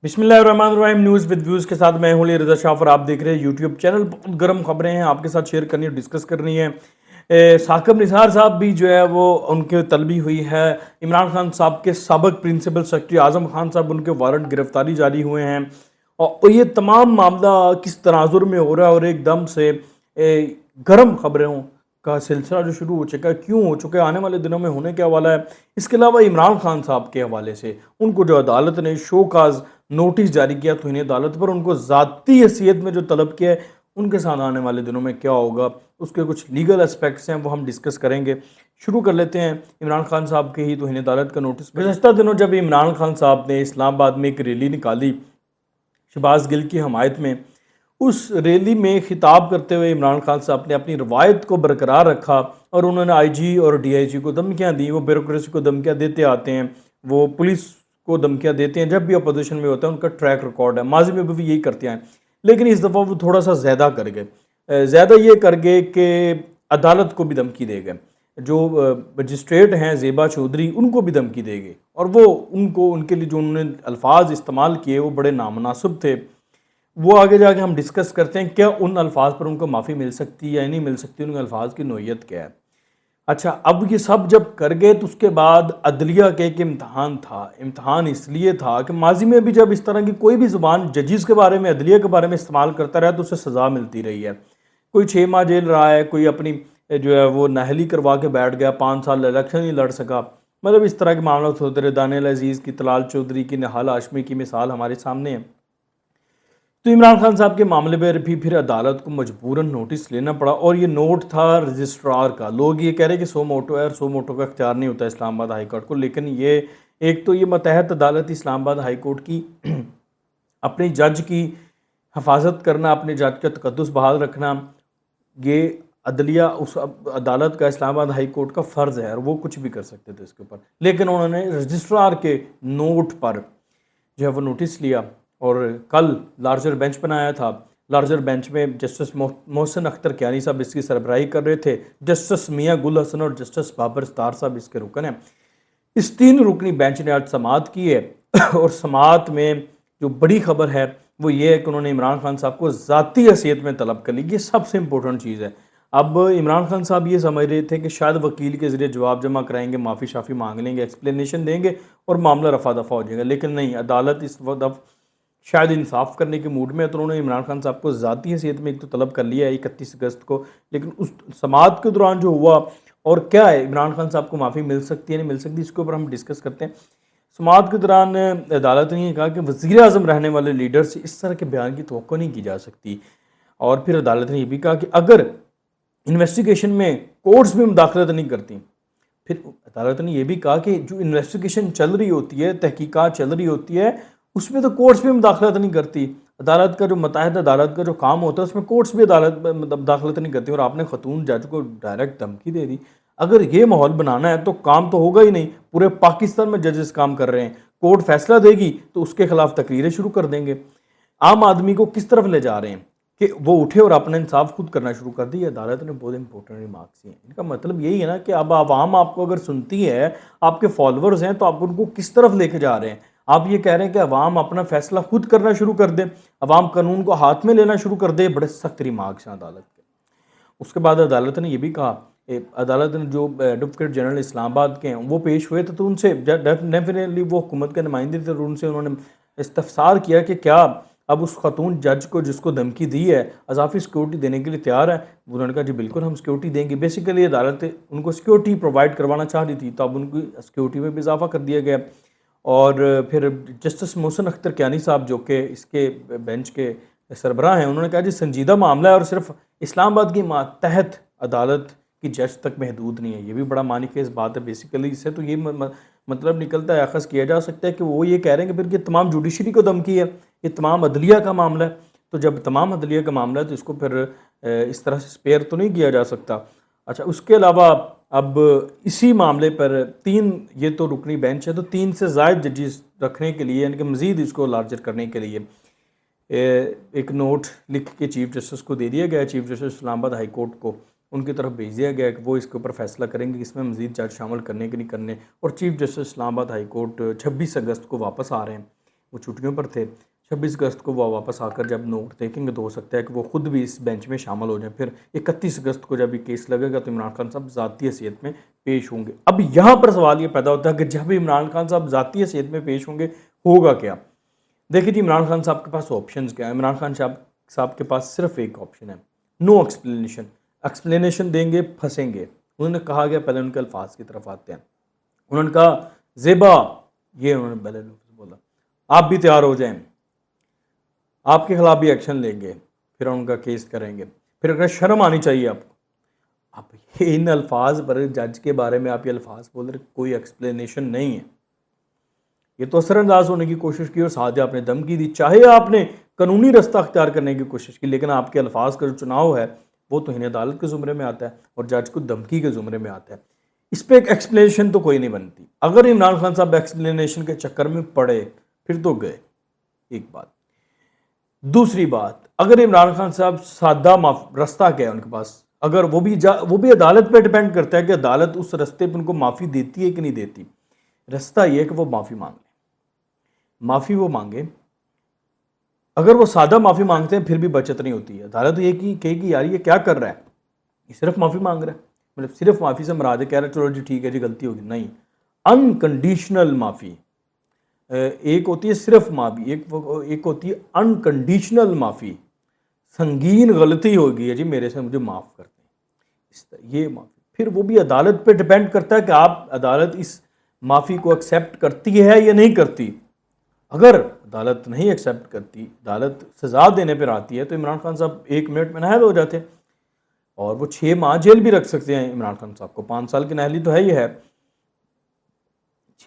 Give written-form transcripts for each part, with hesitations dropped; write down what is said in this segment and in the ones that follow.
बिस्मिल्लाहिर्रहमानिर्रहीम news with views के साथ मैं हूं अली रज़ा शाह और आप देख रहे हैं यूट्यूब चैनल। बहुत गर्म खबरें हैं आपके साथ शेयर करनी और डिस्कस करनी है। साकिब निसार साहब भी जो है वो उनके तलबी हुई है। इमरान खान साहब के साबिक प्रिंसिपल सेक्रेटरी आज़म खान साहब उनके वारंट गिरफ्तारी जारी हुए हैं और ये तमाम मामला किस तनाजुर में हो रहा है और एकदम से गर्म खबरों का सिलसिला जो शुरू हो चुका है, क्यों हो चुका है, आने वाले दिनों में होने क्या वाला है। इसके अलावा इमरान खान साहब के हवाले से उनको जो अदालत ने शोकाज नोटिस जारी किया तौहीन अदालत पर, उनको ज़ाती हैसियत में जो तलब किया है, उनके साथ आने वाले दिनों में क्या होगा, उसके कुछ लीगल एस्पेक्ट्स हैं वो हम डिस्कस करेंगे। शुरू कर लेते हैं इमरान खान साहब के ही तौहीन अदालत का नोटिस। गुज़श्ता दिनों जब इमरान खान साहब ने इस्लामाबाद में एक रैली निकाली शहबाज गिल की हमायत में, उस रैली में खिताब करते हुए इमरान खान साहब ने अपनी रवायत को बरकरार रखा और उन्होंने आईजी और डीआईजी को धमकियां दी। वो ब्यूरोक्रेसी को धमकियां देते आते हैं, वो पुलिस को धमकियां देते हैं जब भी अपोजिशन में होता है। उनका ट्रैक रिकॉर्ड है, माजी में भी यही करते हैं, लेकिन इस दफ़ा वो थोड़ा सा ज़्यादा कर गए। ज़्यादा ये कर गए कि अदालत को भी धमकी दे गए। जो मजिस्ट्रेट हैं ज़ेबा चौधरी, उनको भी धमकी दे गए और वो उनको उनके लिए जो उन्होंने अल्फाज इस्तेमाल किए वो बड़े नामुनासिब थे। वो आगे जाके हम डिस्कस करते हैं क्या उन अल्फाज पर उनको माफ़ी मिल सकती है या नहीं मिल सकती, उनके अल्फाज की नोयत क्या है। अच्छा, अब ये सब जब कर गए तो उसके बाद अदलिया के एक इम्तहान था। इम्तहान इसलिए था कि माजी में भी जब इस तरह की कोई भी ज़ुबान जजिस के बारे में, अदलिया के बारे में इस्तेमाल करता रहा तो उसे सज़ा मिलती रही है। कोई 6 माह जेल रहा है, कोई अपनी जो है वो नाहली करवा के बैठ गया, 5 साल इलेक्शन नहीं लड़ सका। मतलब इस तरह के मामला होते रहे। दानियल अजीज़ की, तलाल चौधरी की, निहाल हाशमी की मिसाल हमारे सामने है। तो इमरान खान साहब के मामले पर भी फिर अदालत को मजबूरन नोटिस लेना पड़ा और ये नोट था रजिस्ट्रार का। लोग ये कह रहे हैं कि सो मोटो है और सो मोटो का इख्तियार नहीं होता इस्लामाबाद हाई कोर्ट को, लेकिन ये एक तो ये मतहत अदालत इस्लामाबाद हाई कोर्ट की अपने जज की हिफाजत करना, अपने जज का तकद्दुस बहाल रखना, ये अदलिया उस अदालत का इस्लामाबाद हाई कोर्ट का फ़र्ज़ है और वो कुछ भी कर सकते थे इसके ऊपर। लेकिन उन्होंने रजिस्ट्रार के नोट पर जो है वो नोटिस लिया और कल लार्जर बेंच बनाया था। लार्जर बेंच में जस्टिस मोहसिन अख्तर कियानी साहब इसकी सरबराही कर रहे थे। जस्टिस मियां गुल हसन और जस्टिस बाबर स्टार साहब इसके रुकन हैं। इस 3 रुकनी बेंच ने आज समाअत की है और समाअत में जो बड़ी खबर है वो ये है कि उन्होंने इमरान खान साहब को ज़ाती हैसियत में तलब कर ली। ये सबसे इंपॉर्टेंट चीज़ है। अब इमरान खान साहब ये समझ रहे थे कि शायद वकील के ज़रिए जवाब जमा कराएंगे, माफ़ी शाफ़ी मांग लेंगे, एक्सप्लेनेशन देंगे और मामला रफा दफा हो जाएगा, लेकिन नहीं, अदालत इस वक्त शायद इंसाफ करने के मूड में है तो उन्होंने इमरान खान साहब को ज़ाती हैसियत में एक तो तलब कर लिया है 31 अगस्त को। लेकिन उस समाअत के दौरान जो हुआ और क्या है, इमरान खान साहब को माफ़ी मिल सकती है नहीं मिल सकती, इसके ऊपर हम डिस्कस करते हैं। समाअत के दौरान अदालत ने कहा कि वज़ीर आज़म रहने वाले लीडर से इस तरह के बयान की तवक्को नहीं की जा सकती। और फिर अदालत ने यह भी कहा कि अगर इन्वेस्टिगेशन में कोर्ट्स में मुदाखलत नहीं करती, फिर अदालत ने यह भी कहा कि जो इन्वेस्टिगेशन चल रही होती है, तहकीकात चल रही होती है, उसमें तो कोर्ट्स भी मुदाखलत नहीं करती। अदालत का जो मतहत अदालत का जो काम होता है उसमें कोर्ट्स भी अदालत में मुदाखलत नहीं करती और आपने खतून जज को डायरेक्ट धमकी दे दी। अगर ये माहौल बनाना है तो काम तो होगा ही नहीं। पूरे पाकिस्तान में जजेस काम कर रहे हैं, कोर्ट फैसला देगी तो उसके खिलाफ तकरीरें शुरू कर देंगे। आम आदमी को किस तरफ ले जा रहे हैं कि वो उठे और अपना इंसाफ खुद करना शुरू कर दी। अदालत ने बहुत इंपॉर्टेंट रिमार्क्स दिए। इनका मतलब यही है ना कि अब आवाम आपको अगर सुनती है, आपके फॉलोअर्स हैं, तो आप उनको किस तरफ लेके जा रहे हैं। आप ये कह रहे हैं कि अवाम अपना फैसला खुद करना शुरू कर दे, अवाम कानून को हाथ में लेना शुरू कर दे। बड़े सख्त रिमार्क्स हैं अदालत के। उसके बाद अदालत ने यह भी कहा, अदालत ने जो एडवोकेट जनरल इस्लामाबाद के हैं वो पेश हुए थे तो उनसे डेफिनेटली वो हुकूमत के नुमाइंदे थे, उनसे उन्होंने इस्तफसार किया कि क्या अब उस खातून जज को जिसको धमकी दी है अजाफी सिक्योरिटी देने के लिए तैयार है। उन्होंने कहा जी बिल्कुल हम सिक्योरिटी देंगे। बेसिकली अदालत उनको सिक्योरिटी प्रोवाइड करवाना चाह रही थी, तो अब उनकी सिक्योरिटी में भी इजाफा कर दिया गया। और फिर जस्टिस मोहसिन अख्तर कियानी साहब जो कि इसके बेंच के सरबराह हैं, उन्होंने कहा जी संजीदा मामला है और सिर्फ इस्लामाबाद की मातहत अदालत की जज तक महदूद नहीं है। ये भी बड़ा मानीखेज बात है। बेसिकली इससे तो ये मतलब निकलता है, अखज़ किया जा सकता है कि वो ये कह रहे हैं कि फिर ये तमाम जुडिशरी को धमकी है, ये तमाम अदलिया का मामला है। तो जब तमाम अदलिया का मामला है तो इसको फिर इस तरह से स्पेयर तो नहीं किया जा सकता। अच्छा, उसके अलावा अब इसी मामले पर 3, ये तो रुकनी बेंच है, तो 3 से ज़ायद जजेस रखने के लिए, यानी कि मज़ीद इसको लार्जर करने के लिए एक नोट लिख के चीफ जस्टिस को दे दिया गया। Chief justice Islamabad high court को उनकी तरफ भेज दिया गया कि वो इसके ऊपर फैसला करेंगे कि इसमें मज़ीद जज शामिल करने के नहीं करने। और chief justice Islamabad high court 26 अगस्त को वापस आ रहे हैं। وہ چھٹیوں پر تھے. 26 اگست کو وہ واپس آ کر جب نوٹ دیکھیں گے تو ہو سکتا ہے کہ وہ خود بھی اس بینچ میں شامل ہو جائیں. پھر 31 اگست کو جب یہ کیس لگے گا تو عمران خان صاحب ذاتی حیثیت میں پیش ہوں گے. اب یہاں پر سوال یہ پیدا ہوتا ہے کہ جب عمران خان صاحب ذاتی حیثیت میں پیش ہوں گے ہوگا کیا؟ دیکھیں جی، عمران خان صاحب کے پاس آپشنز کیا ہے. عمران خان صاحب کے پاس صرف ایک آپشن ہے: نو ایکسپلینیشن. ایکسپلینیشن دیں گے پھنسیں گے. انہوں نے کہا گیا، پہلے ان کے الفاظ کی طرف آتے ہیں. انہوں نے کہا زیبا، یہ انہوں نے پہلے بولا، آپ بھی تیار ہو جائیں، آپ کے خلاف بھی ایکشن لیں گے، پھر ان کا کیس کریں گے. پھر اگر شرم آنی چاہیے آپ کو. آپ ان الفاظ پر جج کے بارے میں آپ یہ الفاظ بول رہے، کوئی ایکسپلینیشن نہیں ہے. یہ تو اثر انداز ہونے کی کوشش کی اور ساتھ آپ نے دھمکی دی. چاہے آپ نے قانونی رستہ اختیار کرنے کی کوشش کی، لیکن آپ کے الفاظ کا جو چناؤ ہے وہ توہین عدالت کے زمرے میں آتا ہے اور جج کو دھمکی کے زمرے میں آتا ہے. اس پہ ایک ایکسپلینیشن تو کوئی نہیں بنتی. اگر عمران خان صاحب ایکسپلینیشن کے چکر میں پڑے پھر تو گئے. ایک بات. دوسری بات، اگر عمران خان صاحب سادہ رستہ کیا ہے ان کے پاس، اگر وہ بھی عدالت پہ ڈیپینڈ کرتا ہے کہ عدالت اس رستے پہ ان کو معافی دیتی ہے کہ نہیں دیتی. رستہ یہ ہے کہ وہ معافی مانگ لیں. معافی وہ مانگے. اگر وہ سادہ معافی مانگتے ہیں پھر بھی بچت نہیں ہوتی ہے. عدالت یہ کہے گی یار یہ کیا کر رہا ہے، یہ صرف معافی مانگ رہا ہے. مطلب صرف معافی سے مراد ہے کہہ رہا ہے چلو جی ٹھیک ہے جی غلطی ہوگی. نہیں، انکنڈیشنل معافی. ایک ہوتی ہے صرف معافی، ایک ہوتی ہے انکنڈیشنل معافی. سنگین غلطی ہوگی ہے جی میرے سے، مجھے معاف کر دیں، یہ معافی. پھر وہ بھی عدالت پہ ڈیپینڈ کرتا ہے کہ عدالت اس معافی کو ایکسیپٹ کرتی ہے یا نہیں کرتی. اگر عدالت نہیں ایکسیپٹ کرتی، عدالت سزا دینے پر آتی ہے تو عمران خان صاحب 1 منٹ میں نااہل ہو جاتے ہیں اور وہ 6 ماہ جیل بھی رکھ سکتے ہیں. عمران خان صاحب کو 5 سال کی نااہلی تو ہے ہی ہے،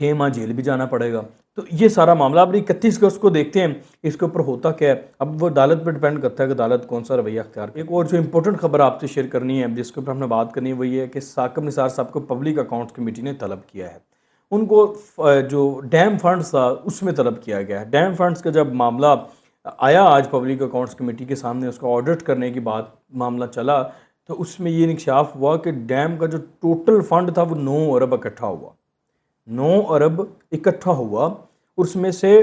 6 ماہ جیل بھی جانا پڑے گا. تو یہ سارا معاملہ اب 31 اگست کو دیکھتے ہیں اس کے اوپر ہوتا کیا ہے. اب وہ عدالت پہ ڈیپینڈ کرتا ہے کہ عدالت کون سا رویہ اختیار. ایک اور جو امپورٹنٹ خبر آپ سے شیئر کرنی ہے جس کے اوپر ہم نے بات کرنی ہے وہ یہ ہے کہ ثاقب نثار صاحب کو پبلک اکاؤنٹس کمیٹی نے طلب کیا ہے. ان کو جو ڈیم فنڈز تھا اس میں طلب کیا گیا ہے. ڈیم فنڈز کا جب معاملہ آیا آج پبلک اکاؤنٹس کمیٹی کے سامنے، اس کا آڈٹ کرنے کی بات معاملہ چلا تو اس میں یہ انکشاف ہوا کہ ڈیم کا جو ٹوٹل فنڈ تھا وہ 9 ارب اکٹھا ہوا. 9 ارب اکٹھا ہوا، اس میں سے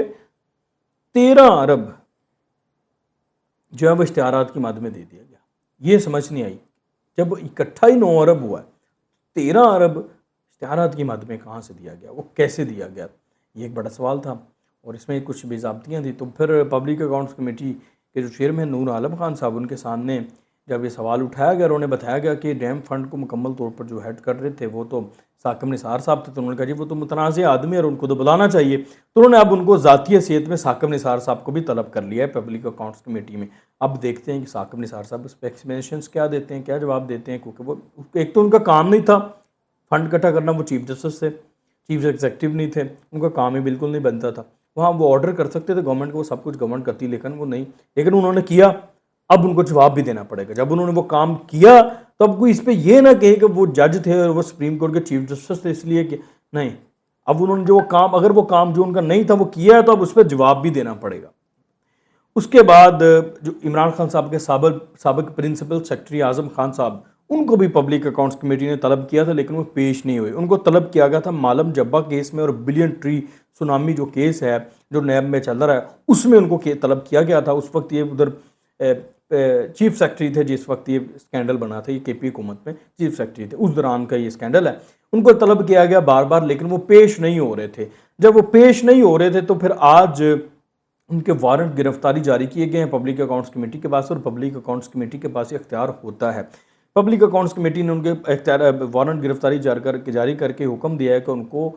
13 ارب جو ہے وہ اشتہارات کی مد میں دے دیا گیا. یہ سمجھ نہیں آئی، جب اکٹھا ہی 9 ارب ہوا ہے، 13 ارب اشتہارات کی مد میں کہاں سے دیا گیا، وہ کیسے دیا گیا؟ یہ ایک بڑا سوال تھا اور اس میں کچھ بے ضابطیاں تھیں. تو پھر پبلک اکاؤنٹس کمیٹی کے جو چیئرمین نور عالم خان صاحب، ان کے سامنے جب یہ سوال اٹھایا گیا، انہوں نے بتایا گیا کہ ڈیم فنڈ کو مکمل طور پر جو ہیڈ کر رہے تھے وہ تو ثاقب نثار صاحب تھے. تو انہوں نے کہا جی وہ تو متنازع آدمی ہے اور ان کو تو بلانا چاہیے. تو انہوں نے اب ان کو ذاتی حیثیت میں ثاقب نثار صاحب کو بھی طلب کر لیا ہے پبلک اکاؤنٹس کمیٹی میں. اب دیکھتے ہیں کہ ثاقب نثار صاحب اس پہ ایکسپلینیشنز کیا دیتے ہیں، کیا جواب دیتے ہیں. کیونکہ وہ ایک تو ان کا کام نہیں تھا فنڈ اکٹھا کرنا، وہ چیف جسٹس تھے، چیف ایگزیکٹو نہیں تھے، ان کا کام ہی بالکل نہیں بنتا تھا. وہاں وہ آرڈر کر سکتے تھے گورنمنٹ کو، وہ سب کچھ گورنمنٹ کرتی، لیکن وہ نہیں. لیکن انہوں نے کیا، اب ان کو جواب بھی دینا پڑے گا. جب انہوں نے وہ کام کیا تو اب کوئی اس پہ یہ نہ کہے کہ وہ جج تھے اور وہ سپریم کورٹ کے چیف جسٹس تھے اس لیے کہ نہیں. اب انہوں نے جو کام، اگر وہ کام جو ان کا نہیں تھا وہ کیا ہے تو اب اس پہ جواب بھی دینا پڑے گا. اس کے بعد جو عمران خان صاحب کے سابق پرنسپل سیکرٹری اعظم خان صاحب، ان کو بھی پبلک اکاؤنٹس کمیٹی نے طلب کیا تھا لیکن وہ پیش نہیں ہوئے. ان کو طلب کیا گیا تھا مالم جبہ کیس میں اور بلین ٹری سونامی جو کیس ہے جو نیب میں چل رہا ہے اس میں ان کو طلب کیا گیا تھا. اس وقت یہ ادھر چیف سیکرٹری تھے جس وقت یہ اسکینڈل بنا تھا، یہ کے پی حکومت میں چیف سیکرٹری تھے، اس دوران کا یہ اسکینڈل ہے. ان کو طلب کیا گیا بار بار لیکن وہ پیش نہیں ہو رہے تھے. جب وہ پیش نہیں ہو رہے تھے تو پھر آج ان کے وارنٹ گرفتاری جاری کیے گئے ہیں پبلک اکاؤنٹس کمیٹی کے پاس، اور پبلک اکاؤنٹس کمیٹی کے پاس اختیار ہوتا ہے. پبلک اکاؤنٹس کمیٹی نے ان کے وارنٹ گرفتاری جاری کر کے حکم دیا ہے کہ ان کو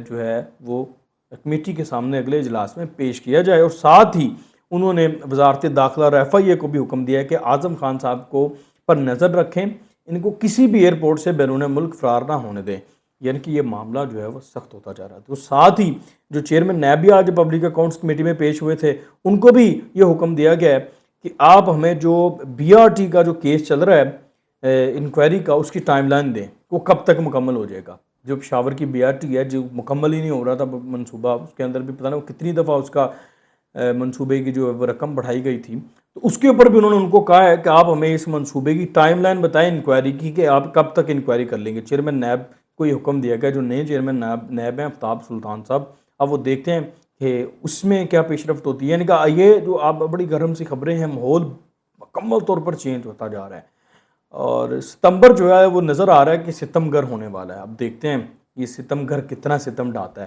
جو ہے وہ کمیٹی کے سامنے اگلے اجلاس میں پیش کیا جائے. اور ساتھ ہی انہوں نے وزارت داخلہ اور ایف آئی اے کو بھی حکم دیا ہے کہ اعظم خان صاحب کو پر نظر رکھیں، ان کو کسی بھی ایئرپورٹ سے بیرون ملک فرار نہ ہونے دیں. یعنی کہ یہ معاملہ جو ہے وہ سخت ہوتا جا رہا ہے. تو ساتھ ہی جو چیئرمین نیب بھی آج پبلک اکاؤنٹس کمیٹی میں پیش ہوئے تھے ان کو بھی یہ حکم دیا گیا ہے کہ آپ ہمیں جو بی آر ٹی کا جو کیس چل رہا ہے انکوائری کا، اس کی ٹائم لائن دیں، وہ کب تک مکمل ہو جائے گا. جو پشاور کی بی آر ٹی ہے جو مکمل ہی نہیں ہو رہا تھا منصوبہ، اس کے اندر بھی پتہ نہیں وہ کتنی دفعہ اس کا منصوبے کی جو رقم بڑھائی گئی تھی، تو اس کے اوپر بھی انہوں نے ان کو کہا ہے کہ آپ ہمیں اس منصوبے کی ٹائم لائن بتائیں انکوائری کی کہ آپ کب تک انکوائری کر لیں گے. چیئرمین نیب کو یہ حکم دیا گیا. جو نئے چیئرمین نیب ہیں آفتاب سلطان صاحب، اب وہ دیکھتے ہیں کہ اس میں کیا پیش رفت ہوتی ہے. یعنی کہ یہ جو آپ بڑی گرم سی خبریں ہیں، ماحول مکمل طور پر چینج ہوتا جا رہا ہے اور ستمبر جو ہے وہ نظر آ رہا ہے کہ ستم گر ہونے والا ہے. اب دیکھتے ہیں یہ ستم گر کتنا ستم ڈھاتا ہے.